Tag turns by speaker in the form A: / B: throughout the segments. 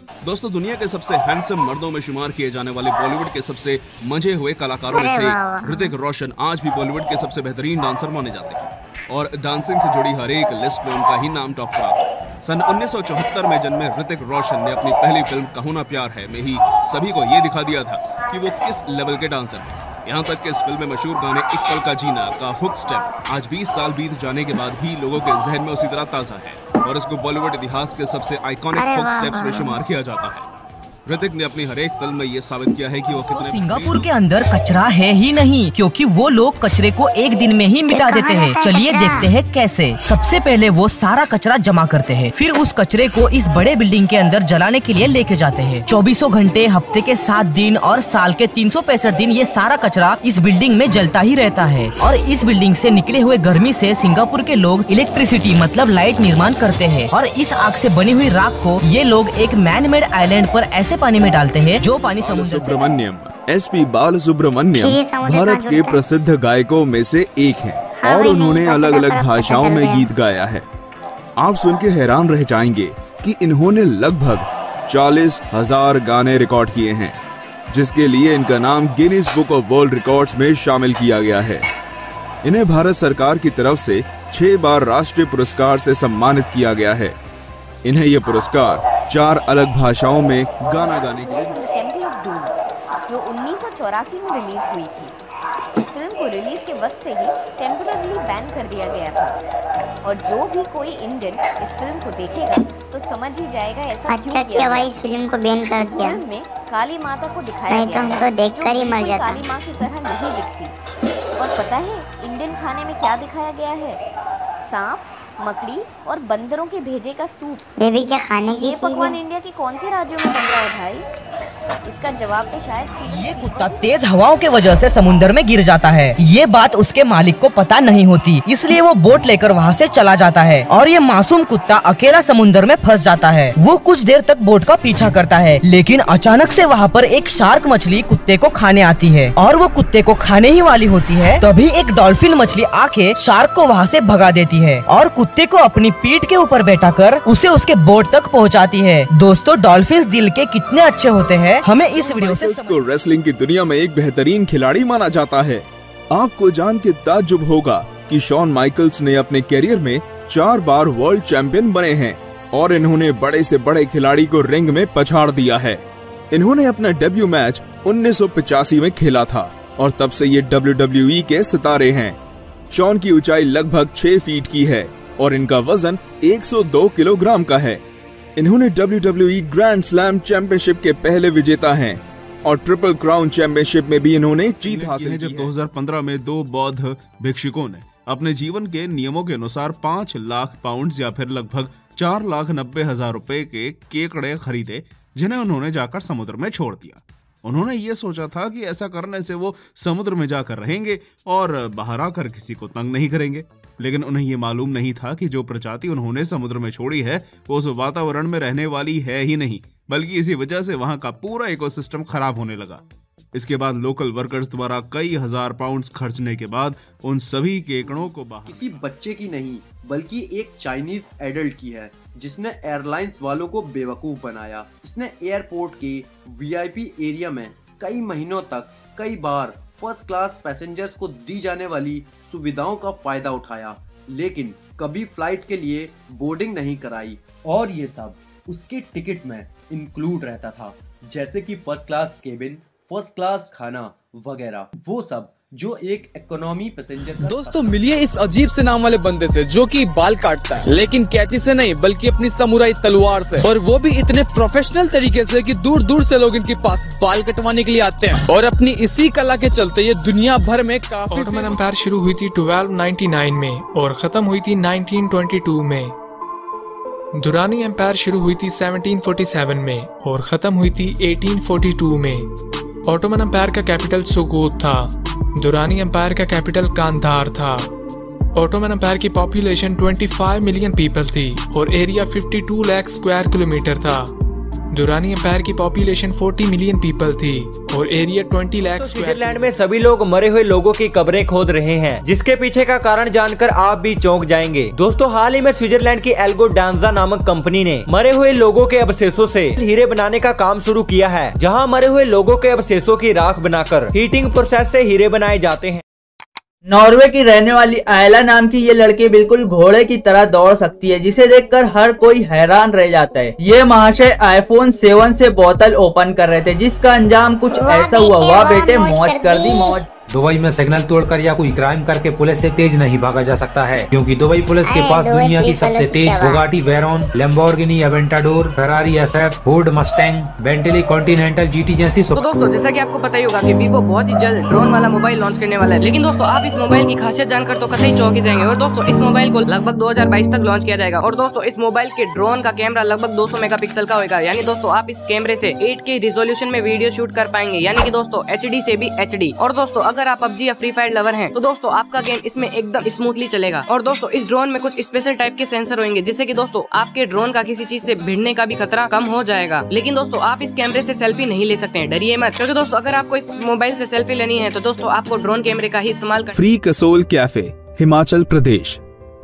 A: दोस्तों, दुनिया के सबसे हैंडसम मर्दों में शुमार किए जाने वाले बॉलीवुड के सबसे मजे हुए कलाकारों में से ऋतिक रोशन आज भी बॉलीवुड के सबसे बेहतरीन डांसर माने जाते हैं और डांसिंग से जुड़ी हर एक लिस्ट में उनका ही नाम टॉप पर आता है। सन 1974 में जन्मे ऋतिक रोशन ने अपनी पहली फिल्म कहूं ना प्यार है में ही सभी को ये दिखा दिया था कि वो किस लेवल के डांसर हैं। यहाँ तक कि इस फिल्म में मशहूर गाने एक पल का जीना का हुक स्टेप आज 20 साल बीत जाने के बाद भी लोगों के जहन में उसी तरह ताज़ा है और इसको बॉलीवुड इतिहास के सबसे आइकॉनिक हुक स्टेप्स में शुमार किया जाता है। ऋतिक ने अपनी हर एक फिल्म में ये साबित किया है कि वो कितने
B: सिंगापुर के अंदर कचरा है ही नहीं, क्योंकि वो लोग कचरे को एक दिन में ही मिटा देते हैं। चलिए देखते हैं कैसे। सबसे पहले वो सारा कचरा जमा करते हैं, फिर उस कचरे को इस बड़े बिल्डिंग के अंदर जलाने के लिए लेके जाते हैं। 24 घंटे, हफ्ते के 7 दिन और साल के 365 दिन ये सारा कचरा इस बिल्डिंग में जलता ही रहता है और इस बिल्डिंग से निकले हुए गर्मी से सिंगापुर के लोग इलेक्ट्रिसिटी मतलब लाइट निर्माण करते हैं और इस आग से बनी हुई राख को ये लोग एक मैन मेड आइलैंड पर ऐसे पानी में डालते हैं जो पानी समुद्र
A: सुब्रमण्यम SP बालसुब्रमण्यम भारत के प्रसिद्ध गायकों में से एक हैं और उन्होंने अलग अलग भाषाओं में गीत गाया है। आप सुन के हैरान रह जाएंगे कि इन्होंने लगभग 40,000 गाने रिकॉर्ड किए हैं, जिसके लिए इनका नाम Guinness book of world records में शामिल किया गया है। इन्हें भारत सरकार की तरफ से 6 बार राष्ट्रीय पुरस्कार से सम्मानित किया गया है। इन्हें यह पुरस्कार 4 अलग भाषाओं में गाना गाने के लिए
C: टेम्पल ऑफ डूम जो 1984 में रिलीज हुई थी। इस फिल्म को रिलीज के वक्त से ही टेम्पररी बैन कर दिया गया था और जो भी कोई इंडियन इस फिल्म को देखेगा तो समझ ही जाएगा ऐसा क्यों किया
D: भाई, इस फिल्म को बैन कर दिया।
C: फिल्म में काली माता को दिखाया गया है,
D: तो देखकर ही मर जाता।
C: काली माँ की तरह नहीं दिखती। और पता है इंडियन खाने में क्या दिखाया गया है? सांप, मकड़ी और बंदरों के भेजे का सूप।
D: ये भी क्या खाने की
C: ये पकवान इंडिया के कौन से राज्यों में बन रहा है भाई? इसका जवाब तो शायद
B: ये कुत्ता तेज हवाओं के वजह से समुद्र में गिर जाता है। ये बात उसके मालिक को पता नहीं होती, इसलिए वो बोट लेकर वहाँ से चला जाता है और ये मासूम कुत्ता अकेला समुद्र में फंस जाता है। वो कुछ देर तक बोट का पीछा करता है, लेकिन अचानक से वहाँ पर एक शार्क मछली कुत्ते को खाने आती है और वो कुत्ते को खाने ही वाली होती है। तभी एक डॉल्फिन मछली आके शार्क को वहाँ से भगा देती है और कुत्ते को अपनी पीठ के ऊपर बैठाकर उसे उसके बोट तक पहुँचाती है। दोस्तों, डॉल्फिन्स दिल के कितने अच्छे होते हैं हमें इस वीडियो से
A: इसको रेसलिंग की दुनिया में एक बेहतरीन खिलाड़ी माना जाता है। आपको जान के ताज्जुब होगा कि शॉन माइकल्स ने अपने करियर में 4 बार वर्ल्ड चैंपियन बने हैं और इन्होंने बड़े से बड़े खिलाड़ी को रिंग में पछाड़ दिया है। इन्होंने अपना डेब्यू मैच 1985 में खेला था और तब से ये WWE के सितारे हैं। शॉन की ऊंचाई लगभग 6 फीट की है और इनका वजन 102 किलोग्राम का है। इन्होंने WWE ग्रैंड स्लैम चैंपियनशिप के पहले विजेता हैं और ट्रिपल क्राउन चैंपियनशिप में भी इन्होंने जीत हासिल की है। जब 2015 में 2 बौद्ध भिक्षुकों ने अपने जीवन के नियमों के अनुसार 5 लाख पाउंड या फिर लगभग 4,90,000 रुपए के केकड़े खरीदे, जिन्हें उन्होंने जाकर समुद्र में छोड़ दिया। उन्होंने ये सोचा था कि ऐसा करने से वो समुद्र में जाकर रहेंगे और बाहर आकर किसी को तंग नहीं करेंगे, लेकिन उन्हें ये मालूम नहीं था कि जो प्रजाति उन्होंने समुद्र में छोड़ी है वो उस वातावरण में रहने वाली है ही नहीं, बल्कि इसी वजह से वहां का पूरा इकोसिस्टम खराब होने लगा। इसके बाद लोकल वर्कर्स द्वारा कई हजार पाउंड्स खर्चने के बाद उन सभी केकड़ों को बाहर
E: किसी बच्चे की नहीं बल्कि एक चाइनीज एडल्ट की है, जिसने एयरलाइंस वालों को बेवकूफ बनाया। इसने एयरपोर्ट के VIP एरिया में कई महीनों तक कई बार फर्स्ट क्लास पैसेंजर्स को दी जाने वाली सुविधाओं का फायदा उठाया, लेकिन कभी फ्लाइट के लिए बोर्डिंग नहीं कराई और ये सब उसके टिकट में इंक्लूड रहता था, जैसे कि first class cabin, first class खाना वगैरह, वो सब जो एक इकोनॉमी पैसेंजर।
F: दोस्तों, मिलिए इस अजीब से नाम वाले बंदे से जो कि बाल काटता है, लेकिन कैंची से नहीं बल्कि अपनी समुराई तलवार से, और वो भी इतने प्रोफेशनल तरीके से कि दूर दूर से लोग इनके पास बाल कटवाने के लिए आते हैं और अपनी इसी कला के चलते ये दुनिया भर में काफी।
G: ऑटोमन एम्पायर शुरू हुई थी 1299 में और खत्म हुई थी 1922 में। दुरानी एम्पायर शुरू हुई थी 1747 में और खत्म हुई थी 1842 में। ऑटोमन एम्पायर का कैपिटल सुगोत था। दुरानी एम्पायर का कैपिटल कांधार था। ऑटोमन एम्पायर की पॉपुलेशन 25 मिलियन पीपल थी और एरिया 52 लाख स्क्वायर किलोमीटर था। दुरानी एम्पायर की पॉपुलेशन 40 मिलियन पीपल थी और एरिया 20 लाख स्क्वायर।
H: स्विट्जरलैंड में सभी लोग मरे हुए लोगों की कब्रें खोद रहे हैं, जिसके पीछे का कारण जानकर आप भी चौंक जाएंगे। दोस्तों, हाल ही में स्विट्जरलैंड की एल्गो डांजा नामक कंपनी ने मरे हुए लोगों के अवशेषों से हीरे बनाने का काम शुरू किया है, जहां मरे हुए लोगों के अवशेषों की राख बनाकर हीटिंग प्रोसेस से हीरे बनाए जाते हैं।
I: नॉर्वे की रहने वाली आयला नाम की ये लड़की बिल्कुल घोड़े की तरह दौड़ सकती है, जिसे देखकर हर कोई हैरान रह जाता है। ये महाशय आईफोन 7 से बोतल ओपन कर रहे थे, जिसका अंजाम कुछ ऐसा हुआ। वाह बेटे, मौज कर दी मौज।
J: दुबई में सिग्नल तोड़कर या कोई क्राइम करके पुलिस से तेज नहीं भागा जा सकता है, क्योंकि दुबई पुलिस के पास दुनिया की सबसे तेज Bugatti Veyron, Lamborghini Aventador, Ferrari FF, Ford Mustang, Bentley Continental GT जैसी।
B: तो दोस्तों, जैसा कि आपको पता ही होगा कि वीवो बहुत ही जल्द ड्रोन वाला मोबाइल लॉन्च करने वाला है। लेकिन दोस्तों, आप इस मोबाइल की खासियत जानकर तो कतई चौंक जाएंगे। और दोस्तों, इस मोबाइल को लगभग 2022 तक लॉन्च किया जाएगा। और दोस्तों, इस मोबाइल के ड्रोन का कैमरा लगभग 200 मेगापिक्सल का होगा। यानी दोस्तों, आप इस कैमरे से 8K रिजोल्यूशन में वीडियो शूट कर पाएंगे, यानी कि दोस्तों HD से भी HD। और दोस्तों, अगर आप PUBG या फ्री फायर लवर हैं, तो दोस्तों आपका गेम इसमें एकदम स्मूथली चलेगा। और दोस्तों, इस ड्रोन में कुछ स्पेशल टाइप के सेंसर होंगे, जिससे कि दोस्तों आपके ड्रोन का किसी चीज से भिड़ने का भी खतरा कम हो जाएगा। लेकिन दोस्तों, आप इस कैमरे से सेल्फी नहीं ले सकते हैं, डरिए मत। क्योंकि दोस्तों, अगर आपको इस मोबाइल से सेल्फी लेनी है तो दोस्तों आपको ड्रोन कैमरे का ही इस्तेमाल करना।
A: Free Kasol cafe, Himachal Pradesh.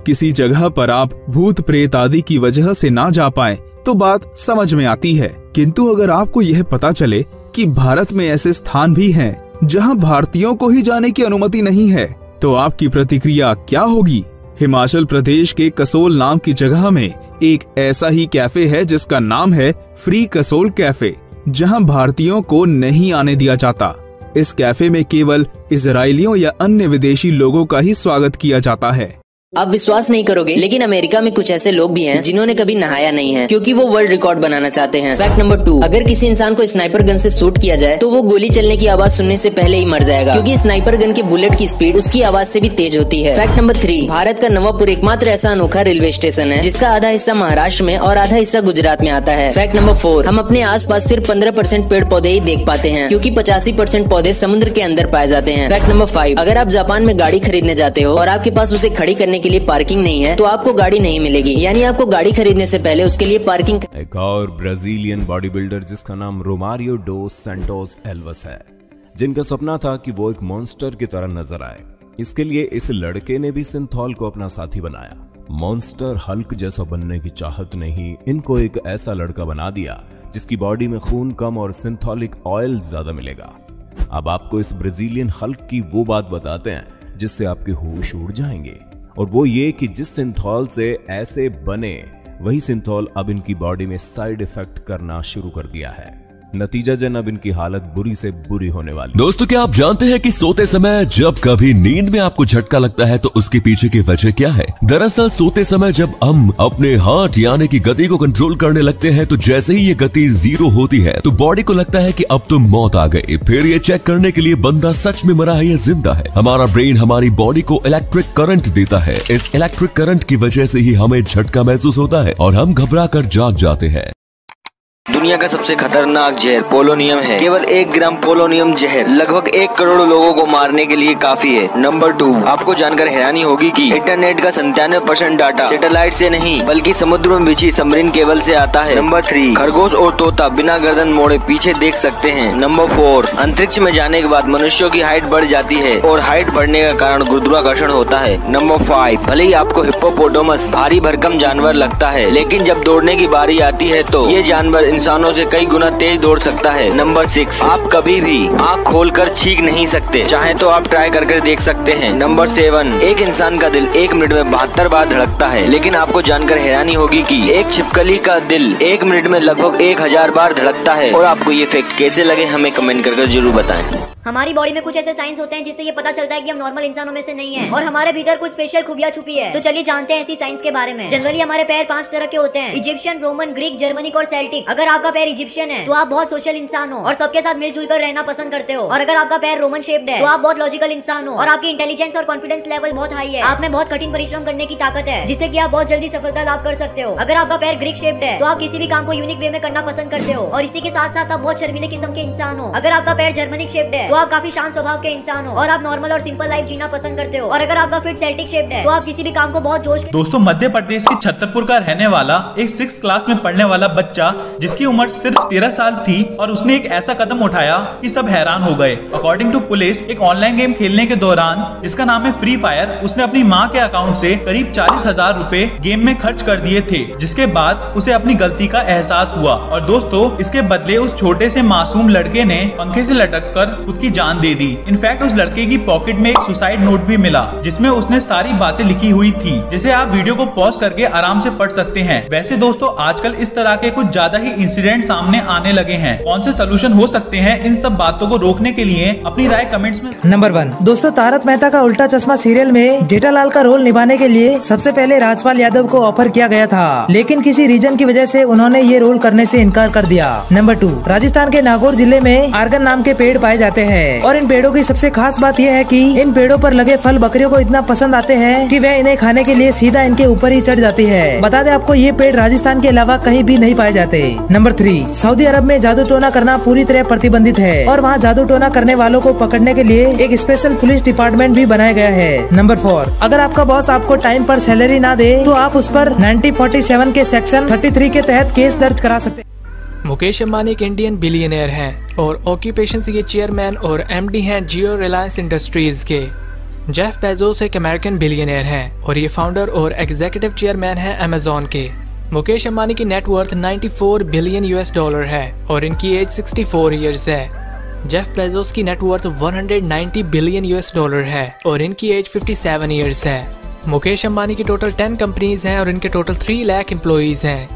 A: किसी जगह पर आप भूत प्रेत आदि की वजह से ना जा पाए तो बात समझ में आती है, किंतु अगर आपको यह पता चले कि भारत में ऐसे स्थान भी हैं जहां भारतीयों को ही जाने की अनुमति नहीं है, तो आपकी प्रतिक्रिया क्या होगी? हिमाचल प्रदेश के कसोल नाम की जगह में एक ऐसा ही कैफे है जिसका नाम है फ्री कसोल कैफे, जहां भारतीयों को नहीं आने दिया जाता। इस कैफे में केवल इजरायलियों या अन्य विदेशी लोगों का ही स्वागत किया जाता है।
B: आप विश्वास नहीं करोगे, लेकिन अमेरिका में कुछ ऐसे लोग भी हैं जिन्होंने कभी नहाया नहीं है, क्योंकि वो वर्ल्ड रिकॉर्ड बनाना चाहते हैं। फैक्ट नंबर 2, अगर किसी इंसान को स्नाइपर गन से शूट किया जाए तो वो गोली चलने की आवाज सुनने से पहले ही मर जाएगा, क्योंकि स्नाइपर गन के बुलेट की स्पीड उसकी आवाज से भी तेज होती है। फैक्ट नंबर 3, भारत का नवापुर एकमात्र ऐसा अनोखा रेलवे स्टेशन है जिसका आधा हिस्सा महाराष्ट्र में और आधा हिस्सा गुजरात में आता है। फैक्ट नंबर 4, हम अपने आसपास सिर्फ 15% पेड़ पौधे ही देख पाते हैं, क्योंकि 85% पौधे समुद्र के अंदर पाए जाते हैं। फैक्ट नंबर 5, अगर आप जापान में गाड़ी खरीदने जाते हो और आपके पास उसे खड़ी करने के लिए पार्किंग नहीं है तो आपको गाड़ी नहीं मिलेगी, यानी आपको गाड़ी खरीदने से पहले उसके लिए पार्किंग।
K: एक और ब्राजीलियन बॉडी बिल्डर जिसका नाम रोमारियो डोस सैंटोस एल्वस है, जिनका सपना था कि वो एक मॉन्स्टर की तरह नजर आए। इसके लिए इस लड़के ने भी सिंथॉल को अपना साथी बनाया। मॉन्स्टर हल्क जैसा बनने की चाहत ने ही इनको एक ऐसा लड़का बना दिया जिसकी बॉडी में खून कम और सिंथॉलिक ऑयल ज्यादा मिलेगा। अब आपको इस ब्राजीलियन हल्क की वो बात बताते हैं जिससे आपके होश उड़ जाएंगे, और वो ये कि जिस सिंथॉल से ऐसे बने वही सिंथॉल अब इनकी बॉडी में साइड इफेक्ट करना शुरू कर दिया है। नतीजतन अब इनकी हालत बुरी से बुरी होने वाली।
L: दोस्तों, क्या आप जानते हैं कि सोते समय जब कभी नींद में आपको झटका लगता है तो उसके पीछे की वजह क्या है? दरअसल सोते समय जब हम अपने हार्ट यानी कि गति को कंट्रोल करने लगते हैं तो जैसे ही ये गति 0 होती है तो बॉडी को लगता है कि अब तो मौत आ गई। फिर ये चेक करने के लिए बंदा सच में मरा है या जिंदा है। हमारा ब्रेन हमारी बॉडी को इलेक्ट्रिक करंट देता है। इस इलेक्ट्रिक करंट की वजह से ही हमें झटका महसूस होता है और हम घबरा कर जाग जाते हैं।
M: दुनिया का सबसे खतरनाक जहर पोलोनियम है। केवल 1 ग्राम पोलोनियम जहर लगभग 1 करोड़ लोगों को मारने के लिए काफी है। नंबर 2, आपको जानकर हैरानी होगी कि इंटरनेट का 97% डाटा सैटेलाइट से नहीं बल्कि समुद्र में बिछी सबमरीन केबल से आता है। नंबर 3, खरगोश और तोता बिना गर्दन मोड़े पीछे देख सकते हैं। नंबर 4, अंतरिक्ष में जाने के बाद मनुष्यों की हाइट बढ़ जाती है और हाइट बढ़ने का कारण गुरुत्वाकर्षण होता है। नंबर 5, भले ही आपको हिप्पोपोटामस भारी भरकम जानवर लगता है, लेकिन जब दौड़ने की बारी आती है तो ये जानवर इंसानों से कई गुना तेज दौड़ सकता है। नंबर 6, आप कभी भी आँख खोलकर छींक नहीं सकते, चाहे तो आप ट्राई करके देख सकते हैं। नंबर 7, एक इंसान का दिल 1 मिनट में 72 बार धड़कता है, लेकिन आपको जानकर हैरानी होगी कि एक छिपकली का दिल 1 मिनट में लगभग 1000 बार धड़कता है। और आपको ये फैक्ट कैसे लगे हमें कमेंट करके जरूर बताएं।
N: हमारी बॉडी में कुछ ऐसे साइंस होते हैं जिससे ये पता चलता है कि हम नॉर्मल इंसानों में से नहीं हैं और हमारे भीतर कुछ स्पेशल खूबियां छुपी है। तो चलिए जानते हैं ऐसी साइंस के बारे में। जनरली हमारे पैर 5 तरह के होते हैं, इजिप्शियन, रोमन, ग्रीक, जर्मनिक और सेल्टिक। अगर आपका पैर इजिप्शियन है तो आप बहुत सोशल इंसान हो और सबके साथ मिलजुल कर रहना पसंद करते हो। और अगर आपका पैर रोमन शेप्ड है तो आप बहुत लॉजिकल इंसान हो और आपकी इंटेलिजेंस और कॉन्फिडेंस लेवल बहुत हाई है। आप में बहुत कठिन परिश्रम करने की ताकत है जिससे कि आप बहुत जल्दी सफलता लाभ कर सकते हो। अगर आपका पैर ग्रीक शेप्ड है तो आप किसी भी काम को यूनिक वे में करना पसंद करते हो और इसी के साथ साथ आप बहुत शर्मीले किस्म के इंसान हो। अगर आपका पैर जर्मनिक शेप्ड है वो आप काफी शांत स्वभाव के इंसान हो और आप नॉर्मल और सिंपल लाइफ जीना पसंद करते हो, और अगर आपका फिट सेल्टिक शेप्ड है तो आप किसी भी काम को बहुत जोश।
O: दोस्तों, मध्य प्रदेश के छतरपुर का रहने वाला एक 6th क्लास में पढ़ने वाला बच्चा जिसकी उम्र सिर्फ 13 साल थी और उसने एक ऐसा कदम उठाया कि सब हैरान हो गए। अकॉर्डिंग टू पुलिस, एक ऑनलाइन गेम खेलने के दौरान जिसका नाम है फ्री फायर, उसने अपनी माँ के अकाउंट से करीब 40,000 रुपए गेम में खर्च कर दिए थे, जिसके बाद उसे अपनी गलती का एहसास हुआ। और दोस्तों, इसके बदले उस छोटे से मासूम लड़के ने पंखे से लटक कर खुद की जान दे दी। इनफैक्ट उस लड़के की पॉकेट में एक सुसाइड नोट भी मिला जिसमें उसने सारी बातें लिखी हुई थी, जिसे आप वीडियो को पॉज करके आराम से पढ़ सकते हैं। वैसे दोस्तों, आजकल इस तरह के कुछ ज्यादा ही इंसिडेंट सामने आने लगे हैं। कौन से सोल्यूशन हो सकते हैं इन सब बातों को रोकने के लिए? अपनी राय कमेंट्स में।
I: नंबर 1 दोस्तों, तारक मेहता का उल्टा चश्मा सीरियल में जेठालाल का रोल निभाने के लिए सबसे पहले राजपाल यादव को ऑफर किया गया था, लेकिन किसी रीजन की वजह से उन्होंने ये रोल करने से इनकार कर दिया। नंबर 2, राजस्थान के नागौर जिले में आर्गन नाम के पेड़ पाए जाते हैं और इन पेड़ों की सबसे खास बात यह है कि इन पेड़ों पर लगे फल बकरियों को इतना पसंद आते हैं कि वह इन्हें खाने के लिए सीधा इनके ऊपर ही चढ़ जाती है। बता दें आपको, ये पेड़ राजस्थान के अलावा कहीं भी नहीं पाए जाते। नंबर 3, सऊदी अरब में जादू टोना करना पूरी तरह प्रतिबंधित है और वहाँ जादू टोना करने वालों को पकड़ने के लिए एक स्पेशल पुलिस डिपार्टमेंट भी बनाया गया है। नंबर 4, अगर आपका बॉस आपको टाइम पर सैलरी ना दे तो आप उस पर 1947 के सेक्शन 33 के तहत केस दर्ज करा सकते हैं।
G: मुकेश अंबानी एक इंडियन बिलियनियर हैं और ऑक्यूपेशन से ये चेयरमैन और एमडी हैं जियो रिलायंस इंडस्ट्रीज के। जेफ बेजोस एक अमेरिकन बिलियनियर हैं और ये फाउंडर और एग्जीक्यूटिव चेयरमैन हैं अमेजोन के। मुकेश अंबानी की नेटवर्थ 94 बिलियन US$ है और इनकी एज 64 ईयर्स है। जेफ बेजोस की नेटवर्थ 190 बिलियन US$ है और इनकी एज 57 ईयर्स है। मुकेश अंबानी की टोटल 10 कंपनीज हैं और इनके टोटल 3 लाख एम्प्लॉइज हैं।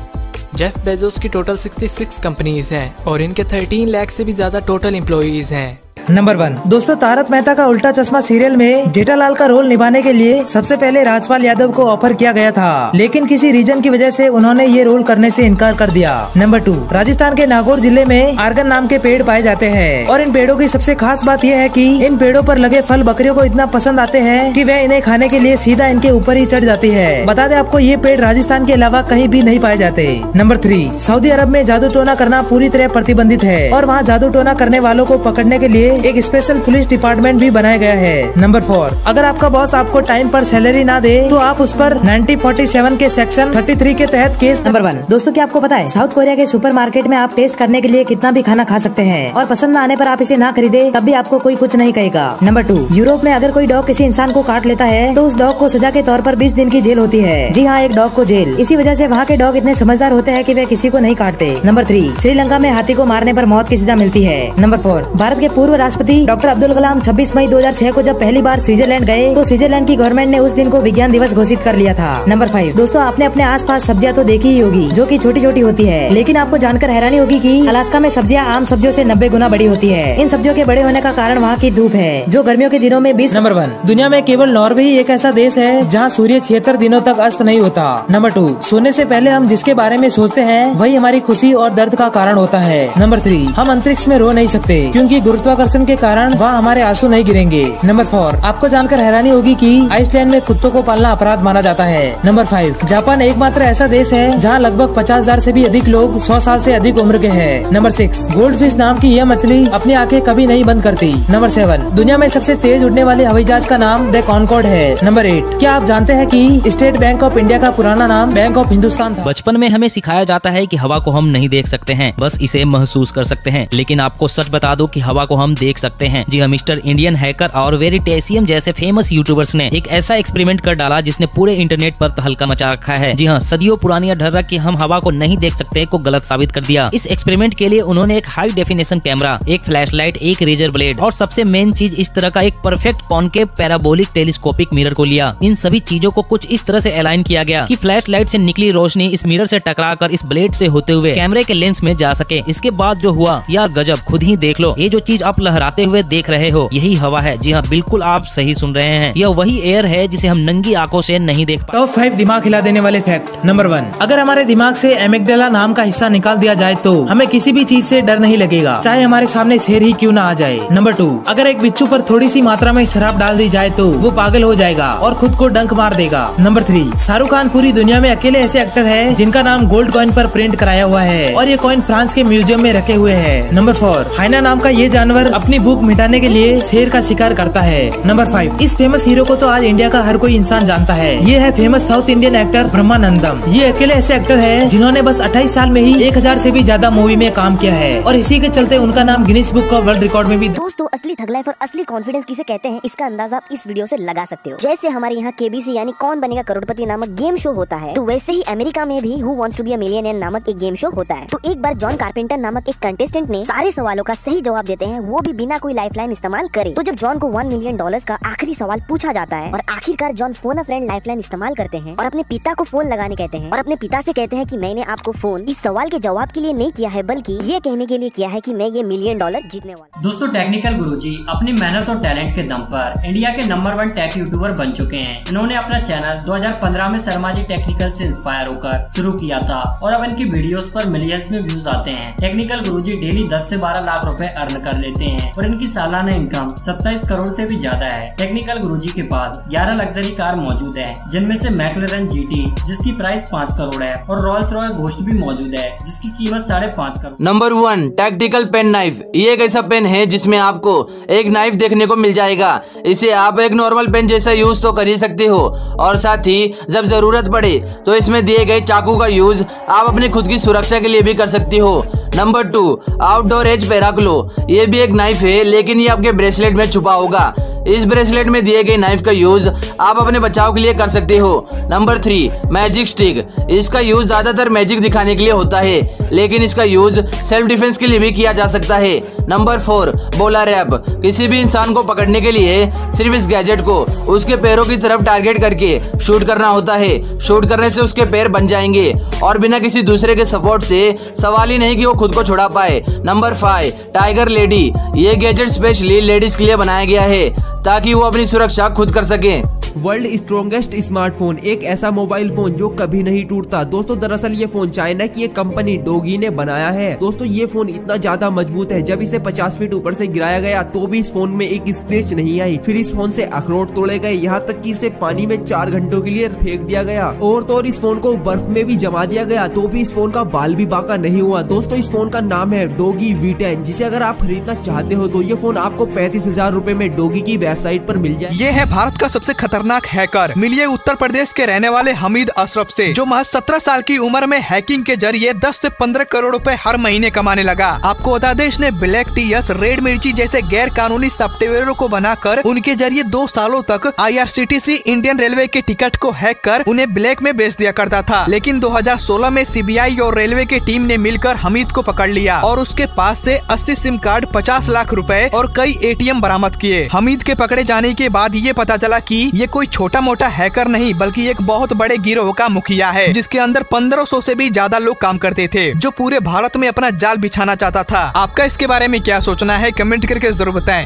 G: जेफ बेजोस की टोटल 66 कंपनीज हैं और इनके 13 लाख से भी ज्यादा टोटल एम्प्लॉइज हैं।
I: नंबर 1 दोस्तों, तारक मेहता का उल्टा चश्मा सीरियल में जेठालाल का रोल निभाने के लिए सबसे पहले राजपाल यादव को ऑफर किया गया था, लेकिन किसी रीजन की वजह से उन्होंने ये रोल करने से इनकार कर दिया। नंबर 2, राजस्थान के नागौर जिले में आर्गन नाम के पेड़ पाए जाते हैं और इन पेड़ों की सबसे खास बात यह है कि इन पेड़ों पर लगे फल बकरियों को इतना पसंद आते हैं कि वह इन्हें खाने के लिए सीधा इनके ऊपर ही चढ़ जाती है। बता दें आपको, ये पेड़ राजस्थान के अलावा कहीं भी नहीं पाए जाते। नंबर 3, सऊदी अरब में जादू टोना करना पूरी तरह प्रतिबंधित है और वहाँ जादू टोना करने वालों को पकड़ने के लिए एक स्पेशल पुलिस डिपार्टमेंट भी बनाया गया है। नंबर 4, अगर आपका बॉस आपको टाइम पर सैलरी ना दे तो आप उस पर 1947 के सेक्शन 33 के तहत केस।
B: नंबर 1 दोस्तों, क्या आपको पता है साउथ कोरिया के सुपरमार्केट में आप टेस्ट करने के लिए कितना भी खाना खा सकते हैं और पसंद न आने पर आप इसे ना खरीदे तब भी आपको कोई कुछ नहीं कहेगा। नंबर 2, यूरोप में अगर कोई डॉग किसी इंसान को काट लेता है तो उस डॉग को सजा के तौर पर 20 दिन की जेल होती है। जी हाँ, एक डॉग को जेल। इसी वजह से वहाँ के डॉग इतने समझदार होते हैं कि वे किसी को नहीं काटते। नंबर 3, श्रीलंका में हाथी को मारने पर मौत की सजा मिलती है। नंबर 4, भारत के पूर्व राष्ट्रपति डॉक्टर अब्दुल कलाम 26 मई 2006 को जब पहली बार स्विट्जरलैंड गए तो स्विट्जरलैंड की गवर्नमेंट ने उस दिन को विज्ञान दिवस घोषित कर लिया था। नंबर 5 दोस्तों, आपने अपने आसपास सब्जियां तो देखी ही होगी जो कि छोटी छोटी होती है, लेकिन आपको जानकर हैरानी होगी कि अलास्का में सब्जियां आम सब्जियों से 90 गुना बड़ी होती है। इन सब्जियों के बड़े होने का कारण वहाँ की धूप है जो गर्मियों के दिनों में 20।
I: नंबर 1 दुनिया में केवल नॉर्वे ही एक ऐसा देश है जहाँ सूर्य 76 दिनों तक अस्त नहीं होता। नंबर 2, सोने से पहले हम जिसके बारे में सोचते हैं वही हमारी खुशी और दर्द का कारण होता है। नंबर 3, हम अंतरिक्ष में रो नहीं सकते क्योंकि गुरुत्वाकर्षण के कारण वहाँ हमारे आंसू नहीं गिरेंगे। नंबर 4, आपको जानकर हैरानी होगी कि आइसलैंड में कुत्तों को पालना अपराध माना जाता है। नंबर 5, जापान एकमात्र ऐसा देश है जहाँ लगभग 50,000 से भी अधिक लोग 100 साल से अधिक उम्र के हैं। नंबर 6, गोल्डफिश नाम की यह मछली अपनी आंखें कभी नहीं बंद करती। नंबर 7, दुनिया में सबसे तेज उड़ने वाले हवाई जहाज का नाम द कॉनकॉर्ड है। नंबर 8, क्या आप जानते हैं कि स्टेट बैंक ऑफ इंडिया का पुराना नाम बैंक ऑफ हिंदुस्तान था।
P: बचपन में हमें सिखाया जाता है कि हवा को हम नहीं देख सकते हैं, बस इसे महसूस कर सकते हैं, लेकिन आपको सच बता दो कि हवा को हम देख सकते हैं। जी हाँ, मिस्टर इंडियन हैकर और वेरिटेशियम जैसे फेमस यूट्यूबर्स ने एक ऐसा एक्सपेरिमेंट कर डाला जिसने पूरे इंटरनेट पर तहलका मचा रखा है। जी हाँ, सदियों पुरानी ढर्रा कि हम हवा को नहीं देख सकते को गलत साबित कर दिया। इस एक्सपेरिमेंट के लिए उन्होंने एक हाई डेफिनेशन कैमरा, एक फ्लैशलाइट, एक रेजर ब्लेड और सबसे मेन चीज इस तरह का एक perfect concave parabolic telescopic mirror को लिया। इन सभी चीजों को कुछ इस तरह से अलाइन किया गया कि फ्लैशलाइट से निकली रोशनी इस मिरर से टकराकर इस ब्लेड से होते हुए कैमरे के लेंस में जा सके। इसके बाद जो हुआ यार गजब, खुद ही देख लो। ये जो चीज आप लहराते हुए देख रहे हो यही हवा है। जी हाँ, बिल्कुल आप सही सुन रहे हैं, यह वही एयर है जिसे हम नंगी आंखों से नहीं देख पाते।
I: टॉप 5 दिमाग हिला देने वाले फैक्ट। नंबर 1, अगर हमारे दिमाग से एमिगडाला नाम का हिस्सा निकाल दिया जाए तो हमें किसी भी चीज से डर नहीं लगेगा, चाहे हमारे सामने शेर ही क्यों ना आ जाए। नंबर 2, अगर एक बिच्छू पर थोड़ी सी मात्रा में शराब डाल दी जाए तो वो पागल हो जाएगा और खुद को डंक मार देगा। नंबर 3, शाहरुख खान पूरी दुनिया में अकेले ऐसे एक्टर है जिनका नाम गोल्ड कॉइन पर प्रिंट कराया हुआ है और ये कॉइन फ्रांस के म्यूजियम में रखे हुए है। नंबर 4, हाइना नाम का ये जानवर
J: जानवर अपनी भूख मिटाने के लिए शेर का शिकार करता है। नंबर 5, इस फेमस हीरो को तो आज इंडिया का हर कोई इंसान जानता है। ये है famous south Indian actor Brahmanandam. ये अकेले ऐसे एक्टर है जिन्होंने बस 28 साल में ही 1000 से भी ज्यादा मूवी में काम किया है और इसी के चलते उनका नाम Guinness book of world record में भी।
Q: दोस्तों, असली थग लाइफ और असली कॉन्फिडेंस किसे कहते हैं इसका अंदाजा आप इस वीडियो से लगा सकते हो। जैसे हमारे यहाँ KBC यानी कौन बनेगा करोड़पति नामक गेम शो होता है, तो वैसे ही अमेरिका में भी who wants to be a millionaire नामक एक गेम शो होता है। तो एक बार जॉन कारपेंटर नामक एक कंटेस्टेंट ने सारे सवालों का सही जवाब देते हैं, वो भी बिना कोई लाइफलाइन इस्तेमाल करे। तो जब जॉन को $1 मिलियन का आखिरी सवाल पूछा जाता है और आखिरकार जॉन फोन अ फ्रेंड लाइफलाइन इस्तेमाल करते हैं और अपने पिता को फोन लगाने कहते हैं और अपने पिता से कहते हैं कि मैंने आपको फोन इस सवाल के जवाब के लिए नहीं किया है बल्कि ये कहने के लिए किया है कि मैं ये $1 मिलियन जीतने वाला।
R: दोस्तों, टेक्निकल गुरुजी अपनी मेहनत और टैलेंट के दम पर इंडिया के नंबर 1 टेक यूट्यूबर बन चुके हैं। इन्होंने अपना चैनल 2015 में शर्मा जी टेक्निकल से इंस्पायर होकर शुरू किया था और अब इनकी वीडियोस पर मिलियंस में व्यूज आते हैं। टेक्निकल गुरुजी डेली 10 से 12 लाख रुपए अर्न कर लेते हैं और इनकी सालाना इनकम 27 करोड़ से भी ज्यादा है। टेक्निकल गुरुजी के पास 11 लग्जरी कार मौजूद है, जिनमें से मैक्लेरन GT जिसकी प्राइस 5 करोड़ है और रोल्स रॉय घोस्ट भी मौजूद है जिसकी कीमत 5.5 crore.
S: Number 1, tactical pen knife. ये एक ऐसा पेन है जिसमें आपको एक नाइफ देखने को मिल जाएगा। इसे आप एक नॉर्मल पेन जैसा यूज तो कर ही सकते हो और साथ ही जब जरूरत पड़े तो इसमें दिए गए चाकू का यूज आप अपनी खुद की सुरक्षा के लिए भी कर सकते हो। नंबर 2, आउटडोर एज पेराक्लो। ये भी एक नाइफ है लेकिन ये आपके ब्रेसलेट में छुपा होगा। इस ब्रेसलेट में दिए गए नाइफ का यूज आप अपने बचाव के लिए कर सकते हो। Number 3, magic stick. इसका यूज ज्यादातर मैजिक दिखाने के लिए होता है लेकिन इसका यूज सेल्फ डिफेंस के लिए भी किया जा सकता है। नंबर 4, बोला रैप। किसी भी इंसान को पकड़ने के लिए सिर्फ इस गैजेट को उसके पैरों की तरफ टारगेट करके शूट करना होता है। शूट करने से उसके पैर बन जाएंगे और बिना किसी दूसरे के सपोर्ट से सवाल ही नहीं कि वो खुद को छुड़ा पाए। Number 5, tiger lady. ये गैजेट स्पेशली लेडीज के लिए बनाया गया है ताकि वो अपनी सुरक्षा खुद कर सके।
T: वर्ल्ड स्ट्रॉन्गेस्ट स्मार्टफोन, एक ऐसा मोबाइल फोन जो कभी नहीं टूटता। दोस्तों, दरअसल ये फोन चाइना की एक कंपनी डोगी ने बनाया है। दोस्तों, ये फोन इतना ज्यादा मजबूत है, जब इसे 50 फीट ऊपर से गिराया गया तो भी इस फोन में एक स्क्रैच नहीं आई। फिर इस फोन से अखरोट तोड़े गए, यहाँ तक कि इसे पानी में 4 घंटों के लिए फेंक दिया गया और तो और इस फोन को बर्फ में भी जमा दिया गया तो भी इस फोन का बाल भी बाका नहीं हुआ। दोस्तों, इस फोन का नाम है डोगी V10, जिसे अगर आप खरीदना चाहते हो तो ये फोन आपको 35,000 रूपए में डोगी की वेबसाइट पर मिल जाए।
U: ये है भारत का सबसे खतरनाक हैकर। मिलिए उत्तर प्रदेश के रहने वाले हमीद अशरफ से, जो महज 17 साल की उम्र में हैकिंग के जरिए 10 से 15 करोड़ रुपए हर महीने कमाने लगा। आपको बता दें, इसने ब्लैक टीएस, रेड मिर्ची जैसे गैर कानूनी सॉफ्टवेयरों को बनाकर उनके जरिए 2 सालों तक IRCTC इंडियन रेलवे के टिकट को हैक कर उन्हें ब्लैक में बेच दिया करता था। लेकिन 2016 में CBI और रेलवे की टीम ने मिलकर हमीद को पकड़ लिया और उसके पास से 80 सिम कार्ड, 50 लाख रुपए और कई ATM बरामद किए। हमीद के पकड़े जाने के बाद ये पता चला कि ये कोई छोटा मोटा हैकर नहीं बल्कि एक बहुत बड़े गिरोह का मुखिया है, जिसके अंदर 1500 से भी ज्यादा लोग काम करते थे, जो पूरे भारत में अपना जाल बिछाना चाहता था। आपका इसके बारे में क्या सोचना है, कमेंट करके जरूर बताएं।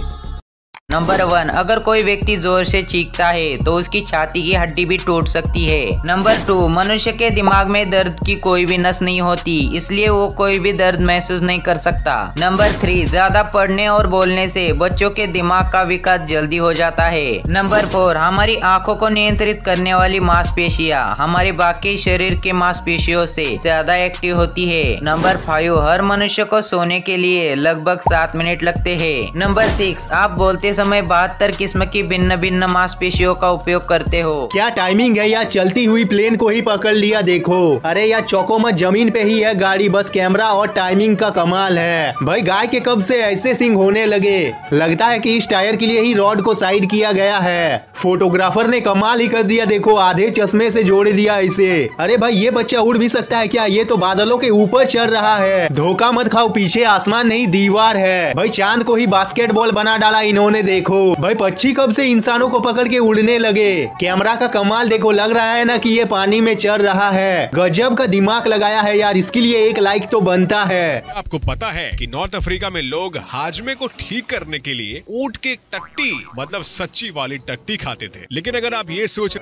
V: नंबर 1, अगर कोई व्यक्ति जोर से चीखता है तो उसकी छाती की हड्डी भी टूट सकती है। नंबर 2, मनुष्य के दिमाग में दर्द की कोई भी नस नहीं होती, इसलिए वो कोई भी दर्द महसूस नहीं कर सकता। नंबर 3, ज्यादा पढ़ने और बोलने से बच्चों के दिमाग का विकास जल्दी हो जाता है। नंबर 4, हमारी आंखों को नियंत्रित करने वाली मांसपेशियां हमारे बाकी शरीर के मांसपेशियों से ज्यादा एक्टिव होती है। नंबर 5, हर मनुष्य को सोने के लिए लगभग 7 मिनट लगते हैं। नंबर 6, आप बोलते समय 72 किस्म की भिन्न भिन्न मांसपेशियों का उपयोग करते हो।
W: क्या टाइमिंग है या चलती हुई प्लेन को ही पकड़ लिया देखो। अरे यार चौको मत, जमीन पे ही है गाड़ी, बस कैमरा और टाइमिंग का कमाल है। भाई गाय के कब से ऐसे सिंग होने लगे, लगता है कि इस टायर के लिए ही रॉड को साइड किया गया है। फोटोग्राफर ने कमाल ही कर दिया, देखो आधे चश्मे से जोड़ दिया इसे। अरे भाई ये बच्चा उड़ भी सकता है क्या, ये तो बादलों के ऊपर चढ़ रहा है। धोखा मत खाओ, पीछे आसमान नहीं दीवार है। भाई चांद को ही बास्केटबॉल बना डाला इन्होंने, देखो भाई पक्षी कब से इंसानों को पकड़ के उड़ने लगे। कैमरा का कमाल देखो, लग रहा है ना कि ये पानी में चल रहा है। गजब का दिमाग लगाया है यार, इसके लिए एक लाइक तो बनता है।
X: आपको पता है कि नॉर्थ अफ्रीका में लोग हाजमे को ठीक करने के लिए ऊंट के टट्टी मतलब सच्ची वाली टट्टी खाते थे। लेकिन अगर आप ये सोच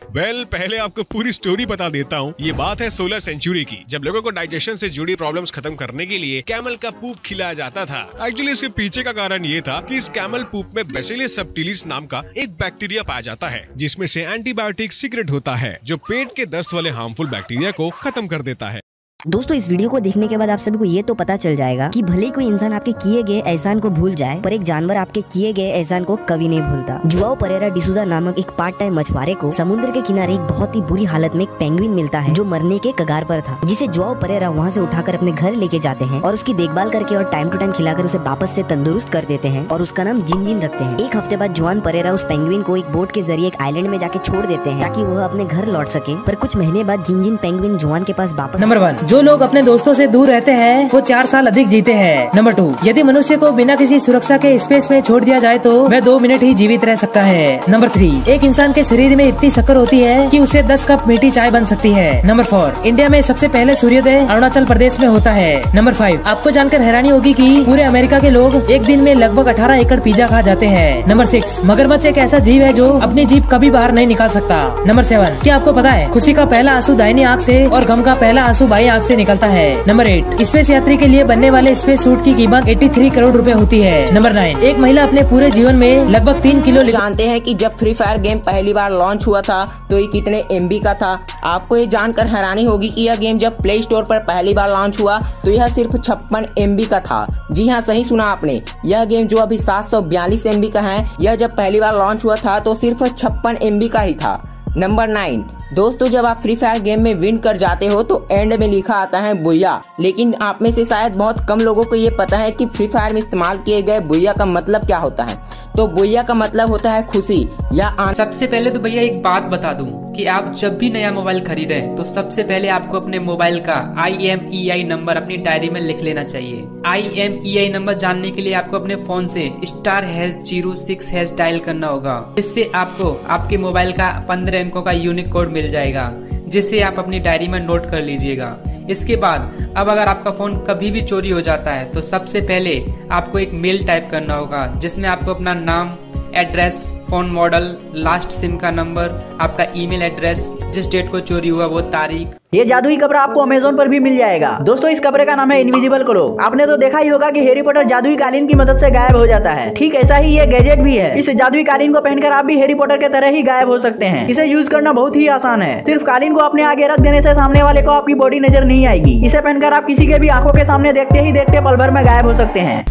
X: पहले आपको पूरी स्टोरी बता देता हूँ। ये बात है 16 सेंचुरी की, जब लोगों को डाइजेशन से जुड़ी प्रॉब्लम्स खत्म करने के लिए कैमल का पूप खिलाया जाता था। एक्चुअली इसके पीछे का कारण ये था कि इस कैमल पूप में बैसिलस सबटिलिस नाम का एक बैक्टीरिया पाया जाता है, जिसमें से एंटीबायोटिक सीक्रेट होता है जो पेट के दस्त वाले हार्मफुल बैक्टीरिया को खत्म कर देता है।
Q: दोस्तों इस वीडियो को देखने के बाद आप सभी को ये तो पता चल जाएगा कि भले कोई इंसान आपके किए गए एहसान को भूल जाए, पर एक जानवर आपके किए गए एहसान को कभी नहीं भूलता। जुआओ परेरा डिसूजा नामक एक पार्ट टाइम मछुआरे को समुद्र के किनारे एक बहुत ही बुरी हालत में एक पेंगुइन मिलता है जो मरने के कगार पर था, जिसे जुआओ परेरा वहाँ से उठाकर अपने घर लेके जाते हैं और उसकी देखभाल करके और टाइम टू टाइम खिलाकर उसे वापस से तंदुरुस्त कर देते हैं और उसका नाम जिन रखते हैं। एक हफ्ते बाद जुआन परेरा उस पेंगुइन को एक बोट के जरिए एक आइलैंड में जाके छोड़ देते हैं ताकि वह अपने घर लौट सके, पर कुछ महीने बाद जिन पेंगुइन जुआन के पास वापस।
C: नंबर 1, जो लोग अपने दोस्तों से दूर रहते हैं वो 4 साल अधिक जीते हैं। नंबर 2, यदि मनुष्य को बिना किसी सुरक्षा के स्पेस में छोड़ दिया जाए तो वह 2 मिनट ही जीवित रह सकता है। नंबर 3, एक इंसान के शरीर में इतनी शक्कर होती है कि उसे 10 कप मीठी चाय बन सकती है। नंबर 4, इंडिया में सबसे पहले सूर्योदय अरुणाचल प्रदेश में होता है। नंबर 5, आपको जानकर हैरानी होगी कि पूरे अमेरिका के लोग एक दिन में लगभग 18 एकड़ पिज्जा खा जाते हैं। नंबर 6, मगरमच्छ एक ऐसा जीव है जो अपनी जीभ कभी बाहर नहीं निकाल सकता। नंबर 7, क्या आपको पता है खुशी का पहला आंसू दाहिनी आंख से और गम का पहला आंसू बाईं आंख से निकलता है। नंबर 8, स्पेस यात्री के लिए बनने वाले स्पेस सूट की कीमत 83 करोड़ रुपए होती है। नंबर 9, एक महिला अपने पूरे जीवन में लगभग 3 किलो।
D: जानते हैं कि जब फ्री फायर गेम पहली बार लॉन्च हुआ था तो ये कितने MB का था? आपको ये जानकर हैरानी होगी कि यह गेम जब प्ले स्टोर पर पहली बार लॉन्च हुआ तो यह सिर्फ 56 MB का था। जी हाँ, सही सुना आपने। यह गेम जो अभी 742 MB का है, यह जब पहली बार लॉन्च हुआ था तो सिर्फ 56 MB का ही था। नंबर 9, दोस्तों जब आप फ्री फायर गेम में विन कर जाते हो तो एंड में लिखा आता है बुया, लेकिन आप में से शायद बहुत कम लोगों को ये पता है कि फ्री फायर में इस्तेमाल किए गए बुया का मतलब क्या होता है। तो बुया का मतलब होता है खुशी या
C: सबसे पहले तो भैया एक बात बता दूं कि आप जब भी नया मोबाइल खरीदें तो सबसे पहले आपको अपने मोबाइल का IMEI नंबर अपनी डायरी में लिख लेना चाहिए। IMEI नंबर जानने के लिए आपको अपने फोन से *06# डायल करना होगा। इससे आपको आपके मोबाइल का 15 अंकों का यूनिक कोड मिल जाएगा, जिसे आप अपनी डायरी में नोट कर लीजिएगा। इसके बाद अब अगर आपका फोन कभी भी चोरी हो जाता है तो सबसे पहले आपको एक मेल टाइप करना होगा जिसमें आपको अपना नाम, address, phone model, last SIM का नंबर, आपका ईमेल एड्रेस, जिस डेट को चोरी हुआ वो तारीख।
I: ये जादुई कपड़ा आपको अमेज़न पर भी मिल जाएगा। दोस्तों इस कपड़े का नाम है इनविजिबल क्लोक। आपने तो देखा ही होगा कि हैरी पॉटर जादुई कालीन की मदद से गायब हो जाता है, ठीक ऐसा ही ये गैजेट भी है। इस जादुई कालीन को पहनकर आप भी हैरी पॉटर के तरह ही गायब हो सकते हैं। इसे यूज करना बहुत ही आसान है। सिर्फ कालीन को अपने आगे रख देने से सामने वाले को आपकी बॉडी नजर नहीं आएगी। इसे पहनकर आप किसी के भी आंखों के सामने देखते ही देखते पल भर में गायब हो सकते हैं।